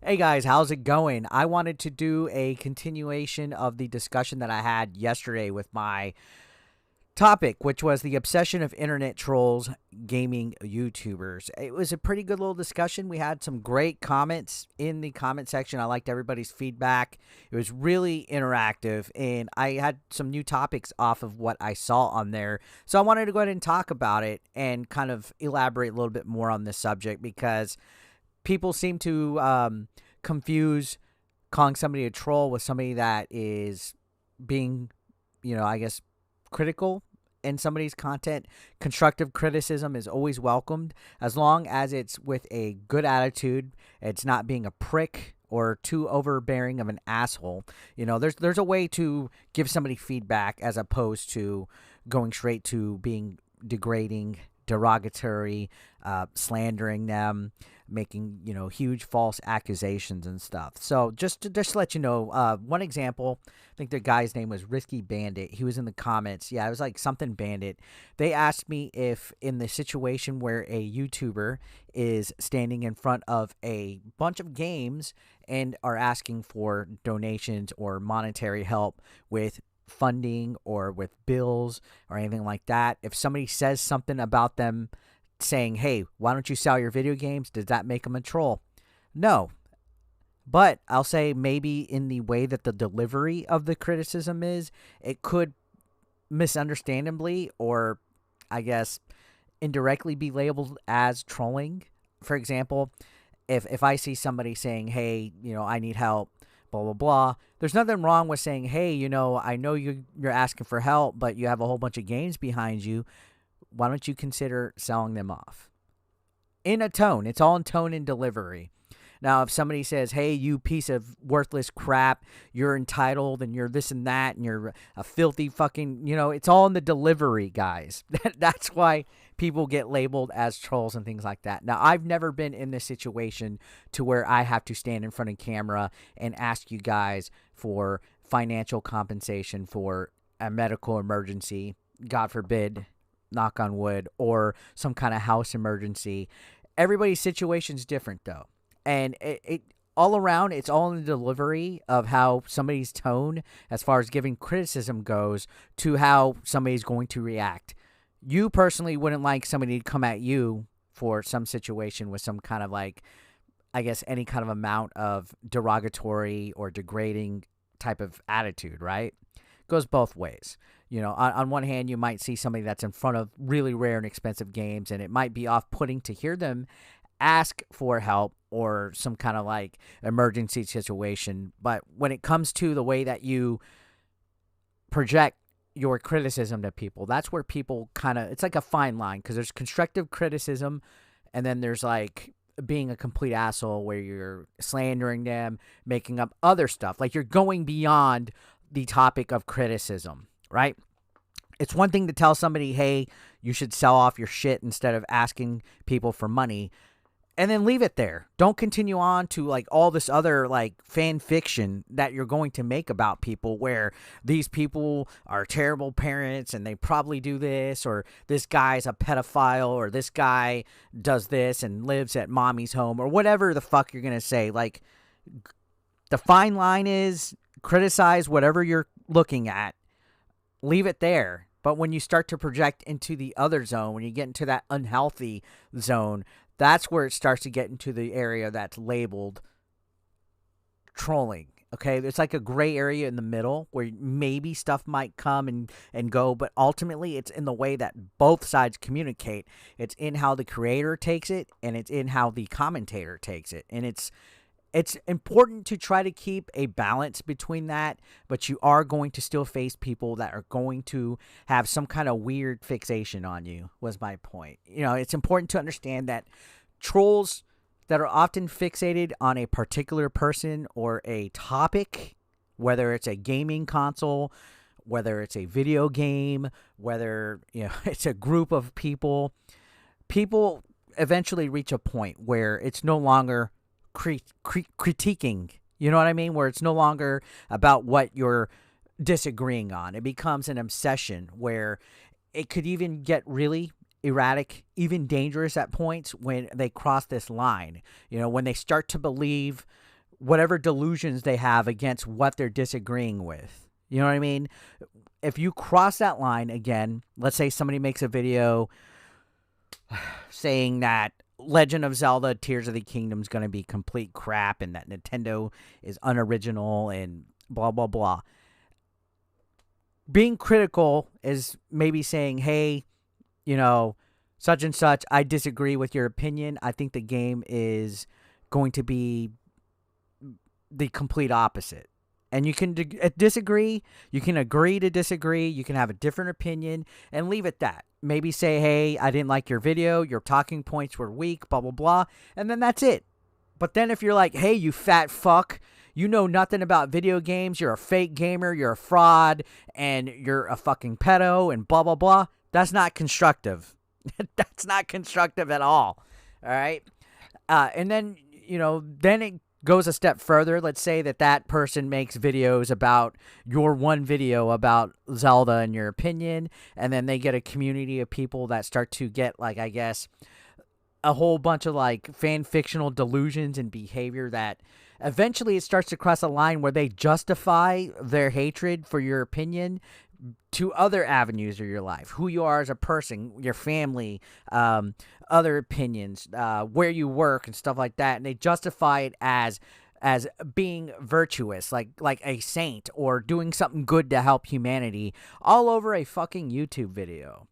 Hey guys, how's it going? I wanted to do a continuation of the discussion that I had yesterday with my topic, which was the obsession of internet trolls gaming YouTubers. It was a pretty good little discussion. We had some great comments in the comment section. I liked everybody's feedback. It was really interactive, and I had some new topics off of what I saw on there. So I wanted to go ahead and talk about it and kind of elaborate a little bit more on this subject because people seem to confuse calling somebody a troll with somebody that is being, I guess, critical in somebody's content. Constructive criticism is always welcomed as long as it's with a good attitude. It's not being a prick or too overbearing of an asshole. There's a way to give somebody feedback as opposed to going straight to being degrading, derogatory, slandering them, making huge false accusations and stuff. So just to let you know, one example, I think the guy's name was Risky Bandit. He was in the comments. Yeah, it was like something Bandit. They asked me if in the situation where a YouTuber is standing in front of a bunch of games and are asking for donations or monetary help with funding or with bills or anything like that, if somebody says something about them saying, hey, why don't you sell your video games? Does that make them a troll? No. But I'll say maybe in the way that the delivery of the criticism is, it could misunderstandably or I guess indirectly be labeled as trolling. For example, if I see somebody saying, hey, I need help, blah, blah, blah, there's nothing wrong with saying, hey, I know you're asking for help, but you have a whole bunch of games behind you. Why don't you consider selling them off? In a tone. It's all in tone and delivery. Now, if somebody says, hey, you piece of worthless crap, you're entitled and you're this and that and you're a filthy fucking, it's all in the delivery, guys. That's why people get labeled as trolls and things like that. Now, I've never been in this situation to where I have to stand in front of camera and ask you guys for financial compensation for a medical emergency, God forbid, knock on wood, or some kind of house emergency. Everybody's situation's different, though. And it all around, it's all in the delivery of how somebody's tone, as far as giving criticism goes, to how somebody's going to react. You personally wouldn't like somebody to come at you for some situation with some kind of I guess, any kind of amount of derogatory or degrading type of attitude, right? Goes both ways. On one hand, you might see somebody that's in front of really rare and expensive games, and it might be off-putting to hear them ask for help or some kind of emergency situation. But when it comes to the way that you project your criticism to people, that's where people it's like a fine line, because there's constructive criticism and then there's being a complete asshole where you're slandering them, making up other stuff. You're going beyond the topic of criticism, right? It's one thing to tell somebody, hey, you should sell off your shit instead of asking people for money, and then leave it there. Don't continue on to all this other fan fiction that you're going to make about people, where these people are terrible parents and they probably do this, or this guy's a pedophile, or this guy does this and lives at mommy's home, or whatever the fuck you're going to say. The fine line is criticize whatever you're looking at, leave it there. But when you start to project into the other zone, when you get into that unhealthy zone, that's where it starts to get into the area that's labeled trolling. Okay, it's like a gray area in the middle where maybe stuff might come and go, but ultimately it's in the way that both sides communicate. It's in how the creator takes it, and it's in how the commentator takes it. And it's important to try to keep a balance between that, but you are going to still face people that are going to have some kind of weird fixation on you, was my point. It's important to understand that trolls that are often fixated on a particular person or a topic, whether it's a gaming console, whether it's a video game, whether it's a group of people eventually reach a point where it's no longer critiquing, you know what I mean? Where it's no longer about what you're disagreeing on. It becomes an obsession where it could even get really erratic, even dangerous at points when they cross this line. When they start to believe whatever delusions they have against what they're disagreeing with. You know what I mean? If you cross that line again, let's say somebody makes a video saying that Legend of Zelda Tears of the Kingdom is going to be complete crap and that Nintendo is unoriginal and blah, blah, blah. Being critical is maybe saying, hey, such and such, I disagree with your opinion. I think the game is going to be the complete opposite. And you can disagree. You can agree to disagree. You can have a different opinion and leave it that. Maybe say, hey, I didn't like your video. Your talking points were weak, blah, blah, blah. And then that's it. But then if you're like, hey, you fat fuck, you know nothing about video games. You're a fake gamer. You're a fraud. And you're a fucking pedo and blah, blah, blah. That's not constructive. That's not constructive at all. All right. And then, then it goes a step further. Let's say that person makes videos about your one video about Zelda and your opinion, and then they get a community of people that start to get, like, I guess, a whole bunch of, like, fan-fictional delusions and behavior that eventually it starts to cross a line where they justify their hatred for your opinion to other avenues of your life, who you are as a person, your family, other opinions, where you work and stuff like that. And they justify it as being virtuous, like a saint or doing something good to help humanity all over a fucking YouTube video.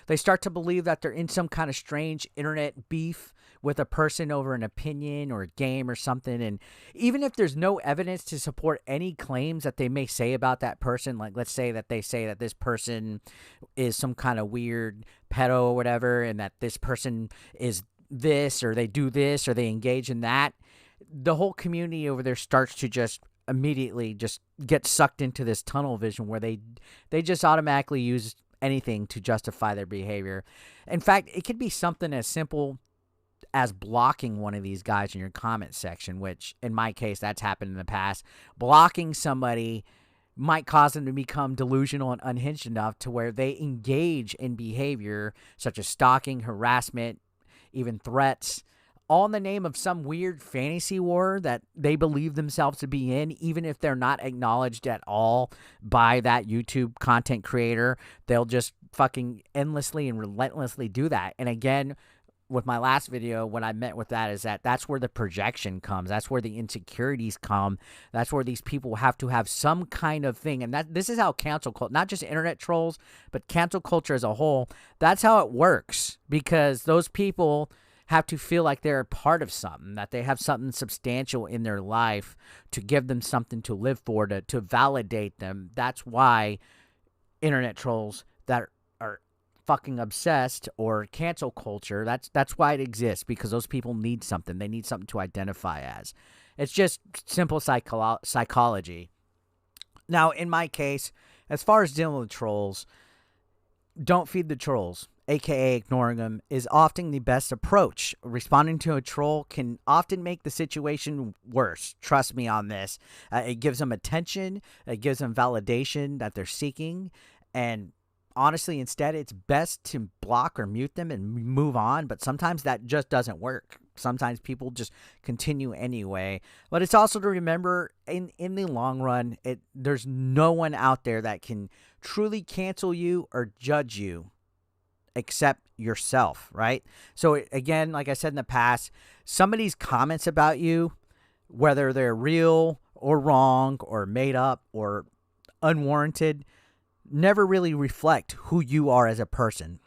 They start to believe that they're in some kind of strange internet beef with a person over an opinion or a game or something. And even if there's no evidence to support any claims that they may say about that person, like let's say that they say that this person is some kind of weird pedo or whatever, and that this person is this, or they do this, or they engage in that, the whole community over there starts to just immediately just get sucked into this tunnel vision where they just automatically use anything to justify their behavior. In fact, it could be something as simple as blocking one of these guys in your comment section, which in my case, that's happened in the past. Blocking somebody might cause them to become delusional and unhinged enough to where they engage in behavior such as stalking, harassment, even threats, all in the name of some weird fantasy war that they believe themselves to be in, even if they're not acknowledged at all by that YouTube content creator. They'll just fucking endlessly and relentlessly do that. And again, with my last video, what I meant with that is that's where the projection comes. That's where the insecurities come. That's where these people have to have some kind of thing. And this is how cancel culture, not just internet trolls, but cancel culture as a whole, that's how it works. Because those people have to feel like they're a part of something, that they have something substantial in their life to give them something to live for, to validate them. That's why internet trolls that are fucking obsessed or cancel culture, that's why it exists, because those people need something. They need something to identify as. It's just simple psychology. Now, in my case, as far as dealing with trolls, don't feed the trolls, aka ignoring them, is often the best approach. Responding to a troll can often make the situation worse. Trust me on this. It gives them attention. It gives them validation that they're seeking. And honestly, instead, it's best to block or mute them and move on. But sometimes that just doesn't work. Sometimes people just continue anyway. But it's also to remember, in the long run, there's no one out there that can truly cancel you or judge you except yourself, right? So again, like I said in the past, somebody's comments about you, whether they're real or wrong or made up or unwarranted, never really reflect who you are as a person.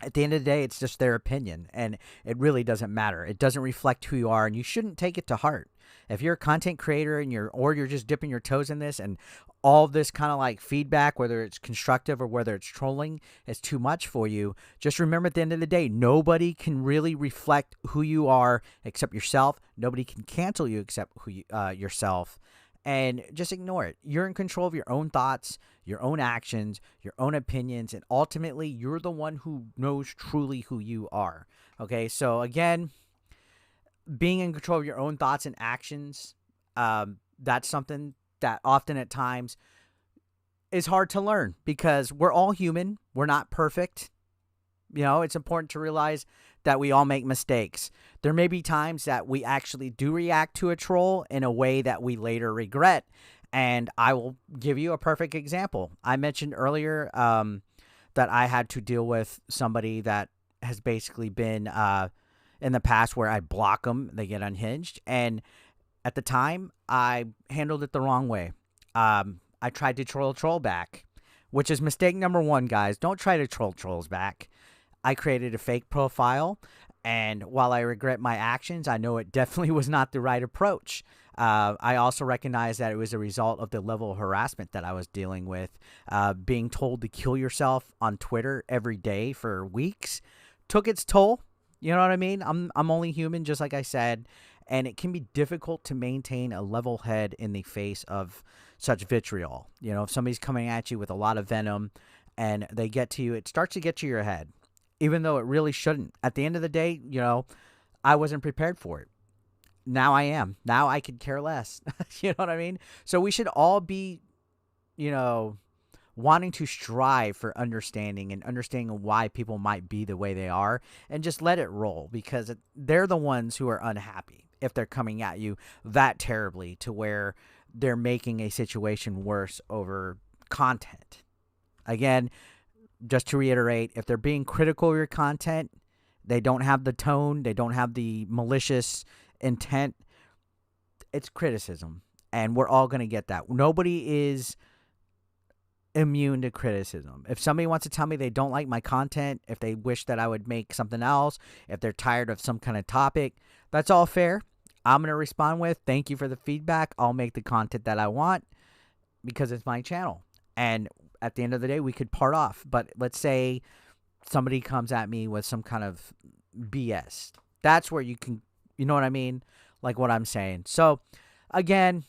At the end of the day, it's just their opinion, and it really doesn't matter. It doesn't reflect who you are, and you shouldn't take it to heart. If you're a content creator and you're just dipping your toes in this, and all of this kind of like feedback, whether it's constructive or whether it's trolling, is too much for you, just remember at the end of the day, nobody can really reflect who you are except yourself. Nobody can cancel you except yourself. And just ignore it. You're in control of your own thoughts, your own actions, your own opinions, and ultimately, you're the one who knows truly who you are. Okay, so again, being in control of your own thoughts and actions, that's something that often at times is hard to learn, because we're all human. We're not perfect. It's important to realize that we all make mistakes. There may be times that we actually do react to a troll in a way that we later regret. And I will give you a perfect example. I mentioned earlier that I had to deal with somebody that has basically been in the past where I block them, they get unhinged. And at the time, I handled it the wrong way. I tried to troll back, which is mistake number one, guys. Don't try to troll trolls back. I created a fake profile, and while I regret my actions, I know it definitely was not the right approach. I also recognize that it was a result of the level of harassment that I was dealing with. Being told to kill yourself on Twitter every day for weeks took its toll. You know what I mean? I'm only human, just like I said, and it can be difficult to maintain a level head in the face of such vitriol. You know, if somebody's coming at you with a lot of venom and they get to you, it starts to get to your head, even though it really shouldn't. At the end of the day, you know, I wasn't prepared for it. Now I am. Now I could care less. You know what I mean? So we should all be, you know, wanting to strive for understanding and understanding why people might be the way they are, and just let it roll, because they're the ones who are unhappy if they're coming at you that terribly to where they're making a situation worse over content. Again, just to reiterate, if they're being critical of your content, they don't have the tone, they don't have the malicious intent, it's criticism, and we're all going to get that. Nobody is immune to criticism. If somebody wants to tell me they don't like my content, if they wish that I would make something else, if they're tired of some kind of topic, that's all fair. I'm going to respond with, thank you for the feedback. I'll make the content that I want because it's my channel. And at the end of the day, we could part off. But let's say somebody comes at me with some kind of BS. That's where you can, you know what I mean? Like what I'm saying. So, again,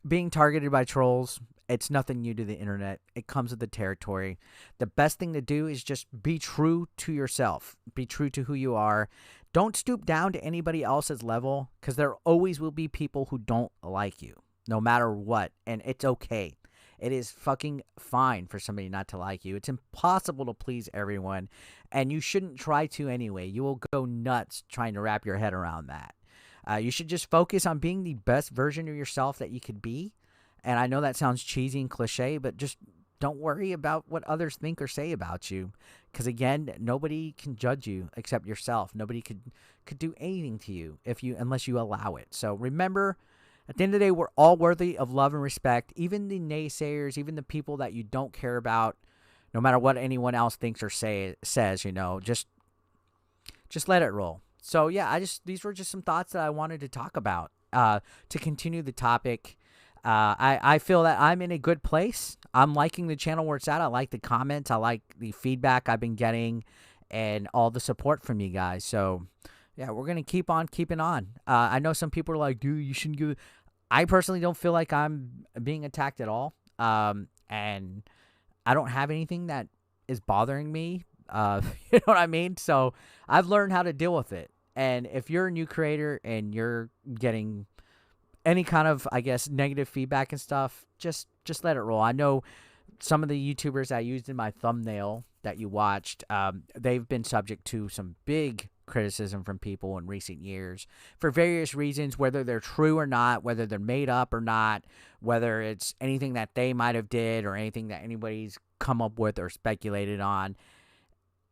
being targeted by trolls, it's nothing new to the internet. It comes with the territory. The best thing to do is just be true to yourself. Be true to who you are. Don't stoop down to anybody else's level, because there always will be people who don't like you, no matter what. And it's okay. It is fucking fine for somebody not to like you. It's impossible to please everyone, and you shouldn't try to anyway. You will go nuts trying to wrap your head around that. You should just focus on being the best version of yourself that you could be. And I know that sounds cheesy and cliche, but just don't worry about what others think or say about you. Because again, nobody can judge you except yourself. Nobody could do anything to you unless you allow it. So remember, at the end of the day, we're all worthy of love and respect. Even the naysayers, even the people that you don't care about, no matter what anyone else thinks or says, you know, just let it roll. So yeah, these were just some thoughts that I wanted to talk about to continue the topic. I feel that I'm in a good place. I'm liking the channel where it's at. I like the comments. I like the feedback I've been getting and all the support from you guys. So yeah, we're going to keep on keeping on. I know some people are like, dude, you shouldn't give. I personally don't feel like I'm being attacked at all. And I don't have anything that is bothering me. You know what I mean? So I've learned how to deal with it. And if you're a new creator and you're getting any kind of, I guess, negative feedback and stuff, just let it roll. I know some of the YouTubers I used in my thumbnail that you watched, they've been subject to some big criticism from people in recent years for various reasons, whether they're true or not, whether they're made up or not, whether it's anything that they might have did or anything that anybody's come up with or speculated on.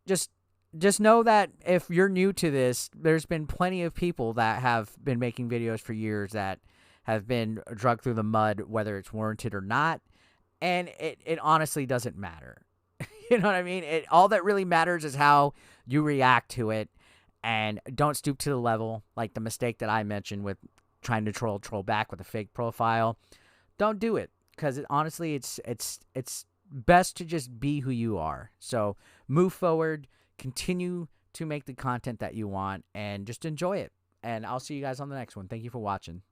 Just know that if you're new to this, there's been plenty of people that have been making videos for years that have been dragged through the mud, whether it's warranted or not. And it honestly doesn't matter. You know what I mean? All that really matters is how you react to it. And don't stoop to the level, like the mistake that I mentioned with trying to troll back with a fake profile. Don't do it, because honestly, it's best to just be who you are. So move forward. Continue to make the content that you want and just enjoy it. And I'll see you guys on the next one. Thank you for watching.